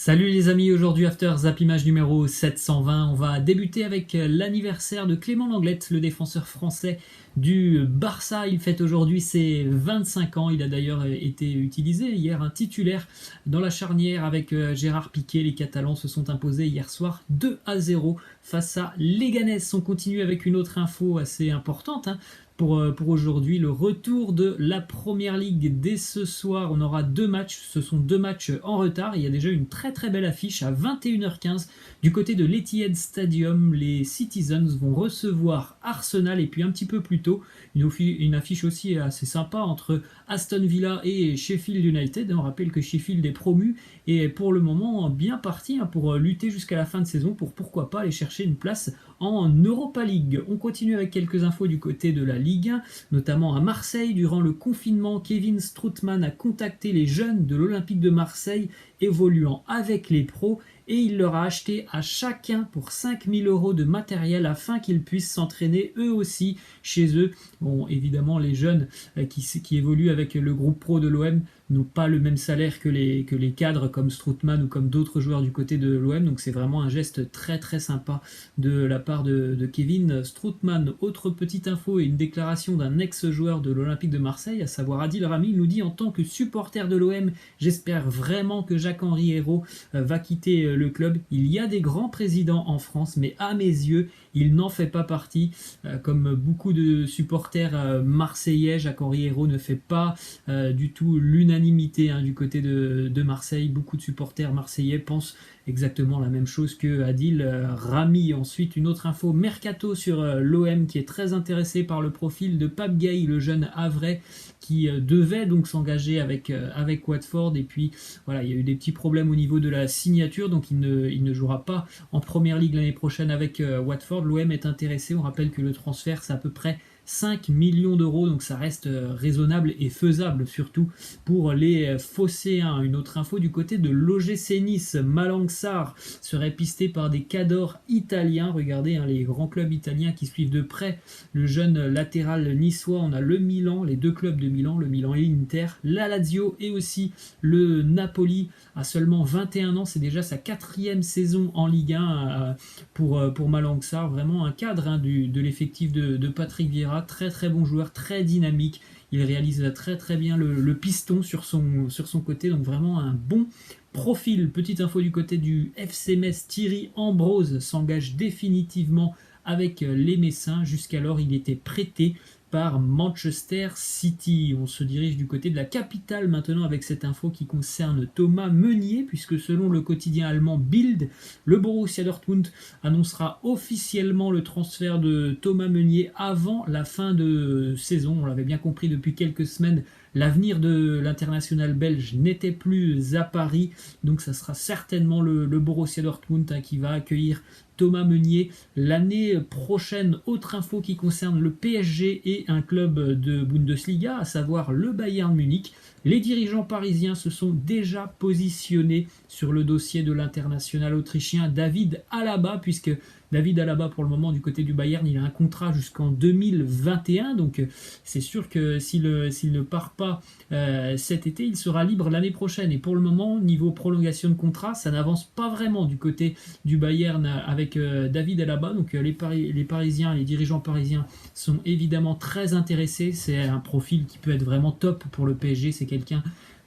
Salut les amis, aujourd'hui After Zap Image numéro 720, on va débuter avec l'anniversaire de Clément Lenglet, le défenseur français du Barça. Il fête aujourd'hui ses 25 ans, il a d'ailleurs été utilisé hier, un titulaire dans la charnière avec Gérard Piqué. Les Catalans se sont imposés hier soir 2-0 face à Leganés. On continue avec une autre info assez importante, pour aujourd'hui, le retour de la Première Ligue dès ce soir. On aura deux matchs, ce sont deux matchs en retard. Il y a déjà une très très belle affiche à 21h15 du côté de l'Etihad Stadium. Les Citizens vont recevoir Arsenal, et puis un petit peu plus tôt, une affiche aussi assez sympa entre Aston Villa et Sheffield United. On rappelle que Sheffield est promu et est pour le moment bien parti pour lutter jusqu'à la fin de saison pour pourquoi pas aller chercher une place en Europa League. On continue avec quelques infos du côté de la Ligue 1, notamment à Marseille. Durant le confinement, Kevin Strootman a contacté les jeunes de l'Olympique de Marseille évoluant avec les pros et il leur a acheté à chacun pour 5 000 € de matériel afin qu'ils puissent s'entraîner eux aussi chez eux. Bon, évidemment, les jeunes qui évoluent avec le groupe pro de l'OM n'ont pas le même salaire que les cadres comme Strootman ou comme d'autres joueurs du côté de l'OM, donc c'est vraiment un geste très très sympa de la part de Kevin Strootman. Autre petite info et une déclaration d'un ex-joueur de l'Olympique de Marseille, à savoir Adil Rami. Il nous dit: en tant que supporter de l'OM, j'espère vraiment que Jacques-Henri Hérault va quitter le club. Il y a des grands présidents en France, mais à mes yeux, il n'en fait pas partie. Comme beaucoup de supporters marseillais, Jacques-Henri Hérault ne fait pas du tout l'unanimité du côté de Marseille. Beaucoup de supporters marseillais pensent exactement la même chose que Adil Rami. Ensuite, une autre info mercato sur l'OM qui est très intéressé par le profil de Pape Gueye, le jeune Havrais qui devait donc s'engager avec Watford, et puis voilà, il y a eu des petits problèmes au niveau de la signature, donc il ne jouera pas en Première Ligue l'année prochaine avec Watford. L'OM est intéressé, on rappelle que le transfert c'est à peu près 5 millions d'euros, donc ça reste raisonnable et faisable surtout pour les Phocéens. Une autre info du côté de l'OGC Nice, Malang Sarr serait pisté par des cadors italiens. Regardez les grands clubs italiens qui suivent de près le jeune latéral niçois. On a le Milan, les deux clubs de Milan, le Milan et l'Inter, la Lazio et aussi le Napoli. À seulement 21 ans, c'est déjà sa 4e saison en Ligue 1 pour Malang Sarr. Vraiment un cadre de l'effectif de Patrick Vieira. Très très bon joueur, très dynamique. Il réalise très très bien le piston sur son côté, donc vraiment un bon profil. Petite info du côté du FC Metz, Thierry Ambrose s'engage définitivement avec les Messins. Jusqu'alors, il était prêté par Manchester City. On se dirige du côté de la capitale maintenant avec cette info qui concerne Thomas Meunier, puisque selon le quotidien allemand Bild, le Borussia Dortmund annoncera officiellement le transfert de Thomas Meunier avant la fin de saison. On l'avait bien compris depuis quelques semaines, l'avenir de l'international belge n'était plus à Paris, donc ça sera certainement le Borussia Dortmund qui va accueillir Thomas Meunier l'année prochaine. Autre info qui concerne le PSG et un club de Bundesliga, à savoir le Bayern Munich. Les dirigeants parisiens se sont déjà positionnés sur le dossier de l'international autrichien David Alaba, puisque David Alaba, pour le moment, du côté du Bayern, il a un contrat jusqu'en 2021, donc c'est sûr que s'il ne part pas cet été, il sera libre l'année prochaine. Et pour le moment, niveau prolongation de contrat, ça n'avance pas vraiment du côté du Bayern avec David Alaba. Donc les Parisiens, les dirigeants parisiens sont évidemment très intéressés. C'est un profil qui peut être vraiment top pour le PSG. C'est quelqu'un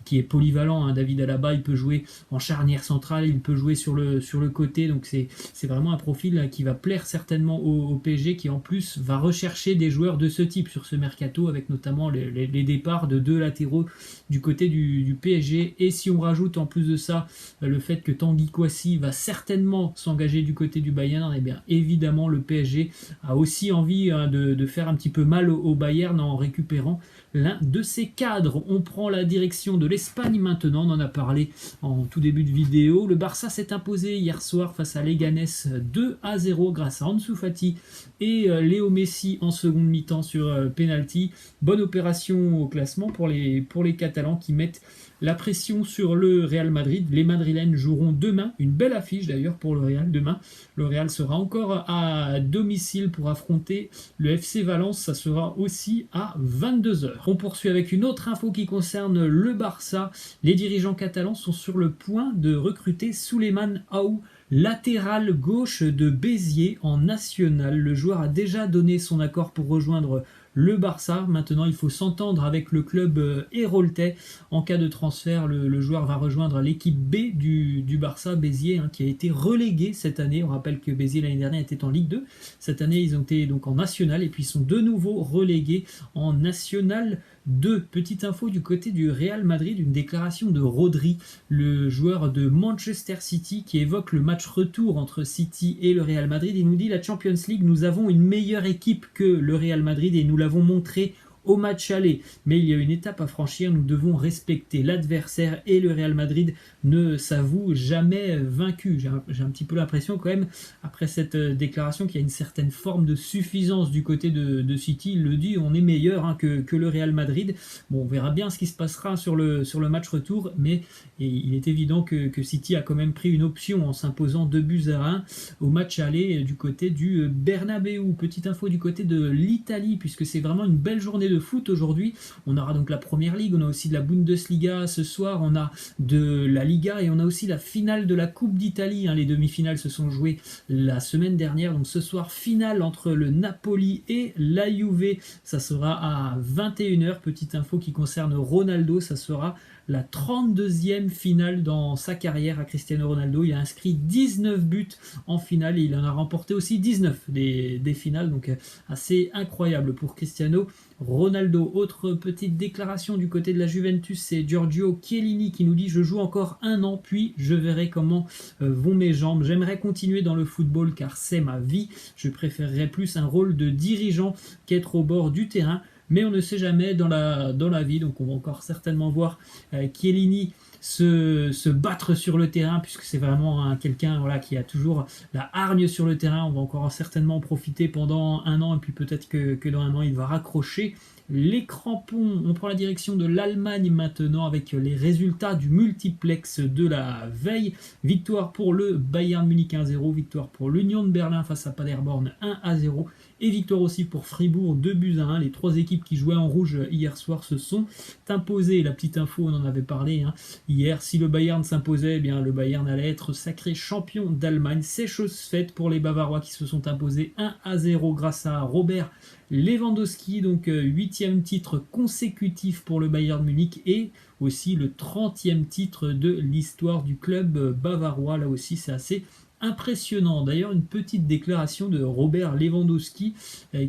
qui est polyvalent, David Alaba. Il peut jouer en charnière centrale, il peut jouer sur le côté, donc c'est vraiment un profil qui va plaire certainement au PSG, qui en plus va rechercher des joueurs de ce type sur ce mercato, avec notamment les départs de deux latéraux du côté du PSG. Et si on rajoute en plus de ça le fait que Tanguy Kouassi va certainement s'engager du côté du Bayern, et bien évidemment le PSG a aussi envie de faire un petit peu mal au Bayern en récupérant l'un de ses cadres. On prend la direction de l'Espagne maintenant, on en a parlé en tout début de vidéo. Le Barça s'est imposé hier soir face à Leganés 2-0 grâce à Ansu Fati et Léo Messi en seconde mi-temps sur penalty. Bonne opération au classement pour les Catalans qui mettent la pression sur le Real Madrid. Les Madrilènes joueront demain, une belle affiche d'ailleurs pour le Real demain. Le Real sera encore à domicile pour affronter le FC Valence, ça sera aussi à 22 heures. On poursuit avec une autre info qui concerne le Barça. Les dirigeants catalans sont sur le point de recruter Souleymane Aou, latéral gauche de Béziers en national. Le joueur a déjà donné son accord pour rejoindre le Barça. Maintenant, il faut s'entendre avec le club héroltais. En cas de transfert, le joueur va rejoindre l'équipe B du Barça, Béziers, qui a été relégué cette année. On rappelle que Béziers, l'année dernière, était en Ligue 2. Cette année, ils ont été donc en national et puis ils sont de nouveau relégués en national 2. Petite info du côté du Real Madrid, une déclaration de Rodri, le joueur de Manchester City, qui évoque le match retour entre City et le Real Madrid. Il nous dit: la Champions League, nous avons une meilleure équipe que le Real Madrid et nous l'avons montré au match aller, mais il y a une étape à franchir, nous devons respecter l'adversaire et le Real Madrid ne s'avoue jamais vaincu. J'ai un petit peu l'impression quand même, après cette déclaration, qu'il y a une certaine forme de suffisance du côté de City. Il le dit, on est meilleur que le Real Madrid. Bon, on verra bien ce qui se passera sur le match retour, mais il est évident que City a quand même pris une option en s'imposant 2-1 au match aller du côté du Bernabeu. Petite info du côté de l'Italie, puisque c'est vraiment une belle journée de foot aujourd'hui. On aura donc la Première Ligue, on a aussi de la Bundesliga ce soir, on a de la Liga et on a aussi la finale de la Coupe d'Italie. Les demi-finales se sont jouées la semaine dernière, donc ce soir finale entre le Napoli et la Juve. Ça sera à 21 h. Petite info qui concerne Ronaldo, ça sera la 32e finale dans sa carrière à Cristiano Ronaldo. Il a inscrit 19 buts en finale et il en a remporté aussi 19 des finales, donc assez incroyable pour Cristiano Ronaldo. Autre petite déclaration du côté de la Juventus, c'est Giorgio Chiellini qui nous dit: je joue encore 1 an, puis je verrai comment vont mes jambes. J'aimerais continuer dans le football car c'est ma vie. Je préférerais plus un rôle de dirigeant qu'être au bord du terrain. Mais on ne sait jamais dans la vie, donc on va encore certainement voir Chiellini se battre sur le terrain, puisque c'est vraiment quelqu'un qui a toujours la hargne sur le terrain. On va encore certainement en profiter pendant 1 an, et puis peut-être que dans 1 an, il va raccrocher les crampons. On prend la direction de l'Allemagne maintenant avec les résultats du multiplex de la veille. Victoire pour le Bayern Munich 1-0, victoire pour l'Union de Berlin face à Paderborn 1-0 et victoire aussi pour Fribourg 2-1. Les 3 équipes qui jouaient en rouge hier soir se sont imposées. La petite info, on en avait parlé hier, si le Bayern s'imposait, le Bayern allait être sacré champion d'Allemagne. C'est chose faite pour les Bavarois qui se sont imposés 1-0 grâce à Robert Lewandowski, donc 8e titre consécutif pour le Bayern Munich et aussi le 30e titre de l'histoire du club bavarois. Là aussi, c'est assez impressionnant. D'ailleurs, une petite déclaration de Robert Lewandowski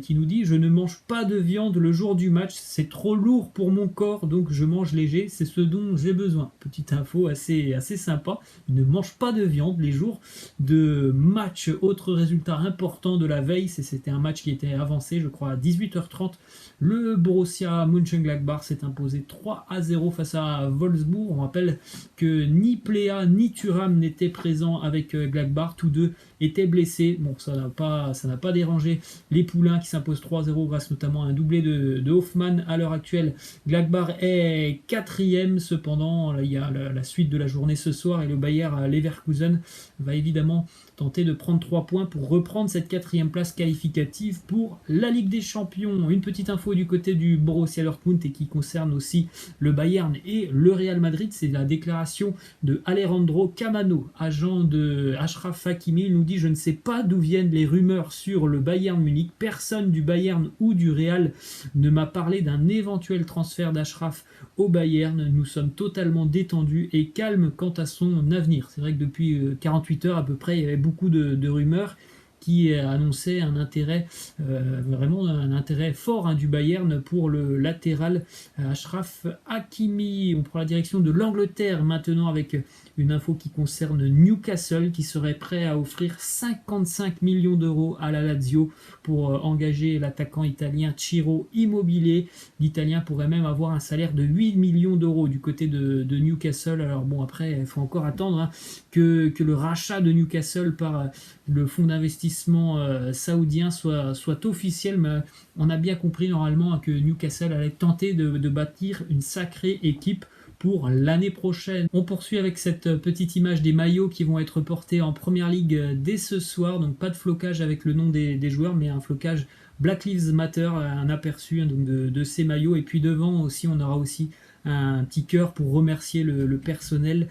qui nous dit: je ne mange pas de viande le jour du match, c'est trop lourd pour mon corps, donc je mange léger, c'est ce dont j'ai besoin. Petite info assez sympa. Il ne mange pas de viande les jours de match. Autre résultat important de la veille, c'était un match qui était avancé, je crois, à 18h30. Le Borussia Mönchengladbach s'est imposé 3-0 face à Wolfsburg. On rappelle que ni Plea ni Thuram n'étaient présents avec Gladbach. Tous deux étaient blessés. Bon, ça n'a pas dérangé les Poulains qui s'imposent 3-0 grâce notamment à un doublé de Hoffmann. À l'heure actuelle, Gladbach est 4e. Cependant, il y a la suite de la journée ce soir et le Bayer Leverkusen va évidemment tenter de prendre 3 points pour reprendre cette 4e place qualificative pour la Ligue des Champions. Une petite info du côté du Borussia Dortmund et qui concerne aussi le Bayern et le Real Madrid, c'est la déclaration de Alejandro Camano, agent de Achraf Hakimi. Il nous dit: je ne sais pas d'où viennent les rumeurs sur le Bayern Munich, personne du Bayern ou du Real ne m'a parlé d'un éventuel transfert d'Achraf au Bayern. Nous sommes totalement détendus et calmes quant à son avenir. C'est vrai que depuis 48 heures à peu près, il y avait beaucoup de rumeurs qui annonçait un intérêt, vraiment un intérêt fort du Bayern pour le latéral Achraf Hakimi. On prend la direction de l'Angleterre maintenant avec une info qui concerne Newcastle qui serait prêt à offrir 55 millions d'euros à la Lazio pour engager l'attaquant italien Ciro Immobile. L'Italien pourrait même avoir un salaire de 8 millions d'euros du côté de Newcastle. Alors bon, après, il faut encore attendre que le rachat de Newcastle par le fonds d'investissement saoudien soit officiel, mais on a bien compris normalement que Newcastle allait tenter de bâtir une sacrée équipe pour l'année prochaine. On poursuit avec cette petite image des maillots qui vont être portés en Première Ligue dès ce soir, donc pas de flocage avec le nom des joueurs, mais un flocage Black Lives Matter, un aperçu donc de ces maillots, et puis devant aussi on aura aussi un petit cœur pour remercier le personnel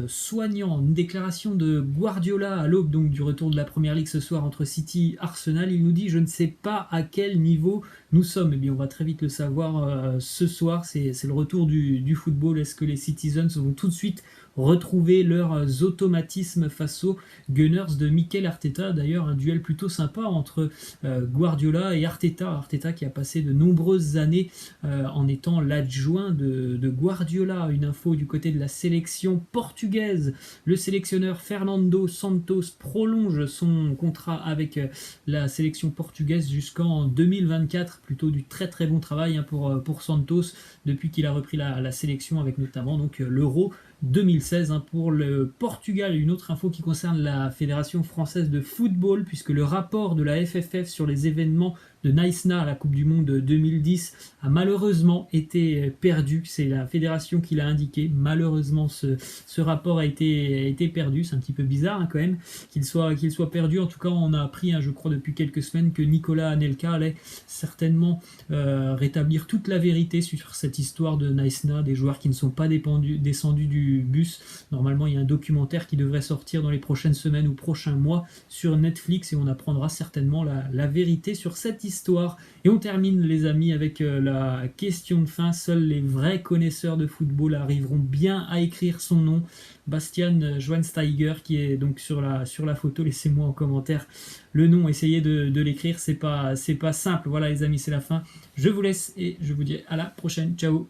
soignant. Une déclaration de Guardiola à l'aube donc du retour de la Première Ligue ce soir entre City et Arsenal. Il nous dit: je ne sais pas à quel niveau nous sommes. Eh bien on va très vite le savoir ce soir, c'est le retour du football. Est-ce que les Citizens vont tout de suite retrouver leurs automatismes face aux Gunners de Mikel Arteta? D'ailleurs un duel plutôt sympa entre Guardiola et Arteta. Arteta qui a passé de nombreuses années en étant l'adjoint de Guardiola. Une info du côté de la sélection portugaise: le sélectionneur Fernando Santos prolonge son contrat avec la sélection portugaise jusqu'en 2024. Plutôt du très très bon travail pour Santos depuis qu'il a repris la sélection, avec notamment donc l'Euro 2016 pour le Portugal. Une autre info qui concerne la Fédération française de football, puisque le rapport de la FFF sur les événements de Naïsna à la Coupe du Monde 2010 a malheureusement été perdu. C'est la fédération qui l'a indiqué. Malheureusement, ce rapport a été perdu. C'est un petit peu bizarre quand même qu'il soit perdu. En tout cas, on a appris, je crois depuis quelques semaines, que Nicolas Anelka allait certainement rétablir toute la vérité sur cette histoire de Naïsna, des joueurs qui ne sont pas descendus du bus. Normalement, il y a un documentaire qui devrait sortir dans les prochaines semaines ou prochains mois sur Netflix, et on apprendra certainement la vérité sur cette histoire. Et on termine, les amis, avec la question de fin. Seuls les vrais connaisseurs de football arriveront bien à écrire son nom. Bastian Schweinsteiger, qui est donc sur la photo. Laissez-moi en commentaire le nom, essayez de l'écrire, c'est pas simple. Voilà les amis, c'est la fin. Je vous laisse et je vous dis à la prochaine. Ciao.